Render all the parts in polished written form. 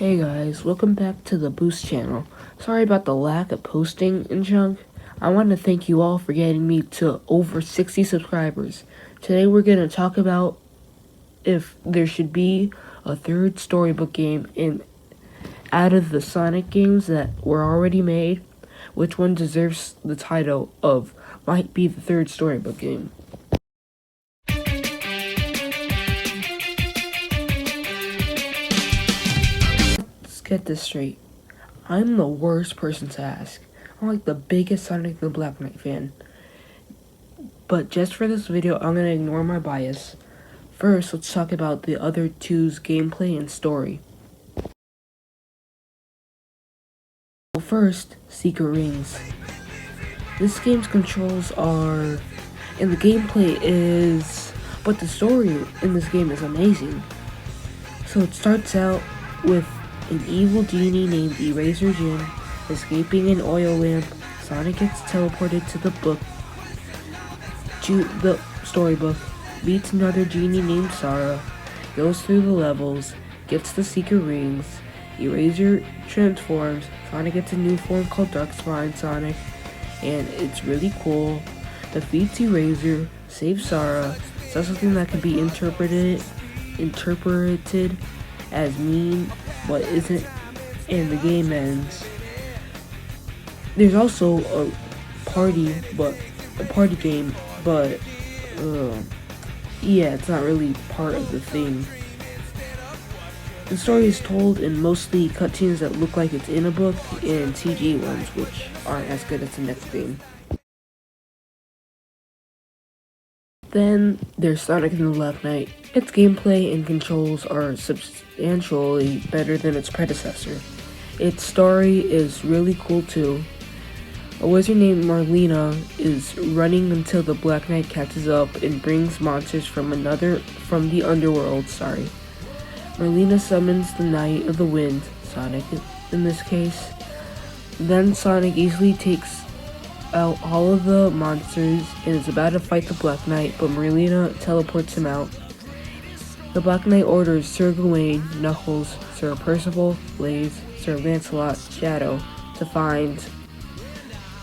Hey guys, welcome back to the Boost channel. Sorry about the lack of posting and junk. I want to thank you all for getting me to over 60 subscribers. Today we're going to talk about if there should be a third storybook game out of the Sonic games that were already made, which one deserves the title of might be the third storybook game. Let's get this straight. I'm the worst person to ask. I'm like the biggest Sonic the Black Knight fan. But just for this video, I'm going to ignore my bias. First, let's talk about the other two's gameplay and story. Well, first, Secret Rings. This game's controls are, and the gameplay is, but the story in this game is amazing. So it starts out with an evil genie named Eraser Jim escaping an oil lamp. Sonic gets teleported to the storybook, meets another genie named Sarah, goes through the levels, gets the secret rings, Eraser transforms, Sonic gets a new form called Dark Spine Sonic, and it's really cool, defeats Eraser, saves Sarah, says something that can be interpreted as mean, but isn't, and the game ends. There's also a party game, but yeah, it's not really part of the thing. The story is told in mostly cutscenes that look like it's in a book and CG ones, which aren't as good as the next game. Then there's Sonic and the Black Knight. Its gameplay and controls are substantially better than its predecessor. Its story is really cool too. A wizard named Marlena is running until the Black Knight catches up and brings monsters from the underworld. Marlena summons the Knight of the Wind, Sonic in this case. Then Sonic easily takes out all of the monsters and is about to fight the Black Knight, but Marlena teleports him out. The Black Knight orders Sir Gawain, Knuckles, Sir Percival, Blaze, Sir Lancelot, Shadow to find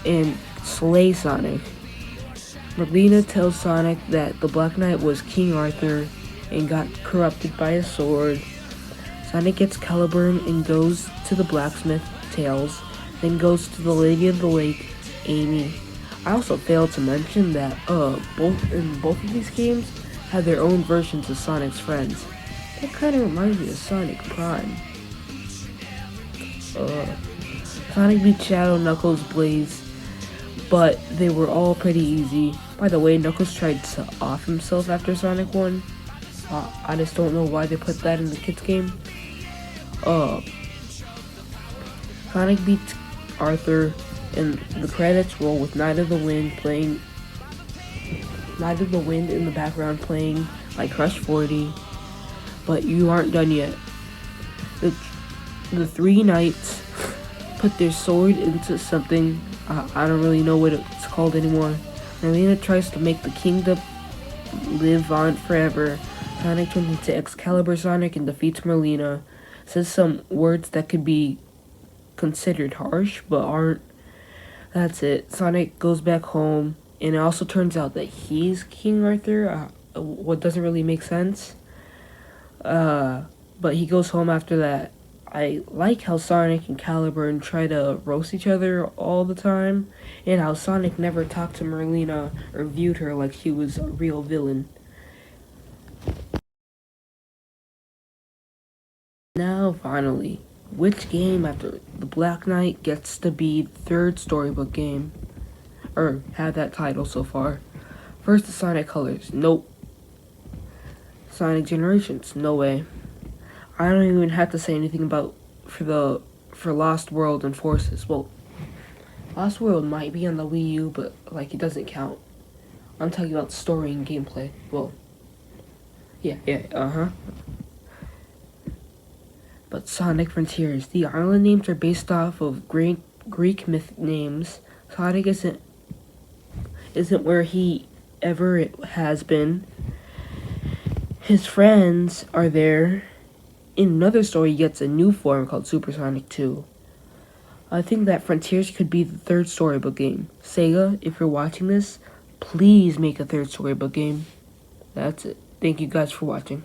and slay Sonic. Marlena tells Sonic that the Black Knight was King Arthur and got corrupted by a sword. Sonic gets Caliburn and goes to the blacksmith, Tails, then goes to the Lady of the Lake, Amy. I also failed to mention that both of these games have their own versions of Sonic's friends. That kind of reminds me of Sonic Prime. Sonic beats Shadow, Knuckles, Blaze, but they were all pretty easy. By the way, Knuckles tried to off himself after Sonic won. I just don't know why they put that in the kids game. Sonic beats Arthur, and the credits roll with Night of the Wind in the background playing like Crush 40. But you aren't done yet. The three knights put their sword into something, I don't really know what it's called anymore. Marlena tries to make the kingdom live on forever. Sonic turns into Excalibur Sonic and defeats Marlena. Says some words that could be considered harsh, but aren't. That's it. Sonic goes back home, and it also turns out that he's King Arthur, what doesn't really make sense. But he goes home after that. I like how Sonic and Caliburn try to roast each other all the time, and how Sonic never talked to Marlena or viewed her like she was a real villain. Now, finally, which game after the Black Knight gets to be the third storybook game? Or have that title so far. First, the Sonic Colors. Nope. Sonic Generations. No way. I don't even have to say anything about for Lost World and Forces. Well, Lost World might be on the Wii U, but like it doesn't count. I'm talking about story and gameplay. Well, yeah, But Sonic Frontiers. The island names are based off of Greek myth names. Sonic isn't where he ever has been. His friends are there, in another story, he gets a new form called Supersonic 2. I think that Frontiers could be the third storybook game. Sega, if you're watching this, please make a third storybook game. That's it. Thank you guys for watching.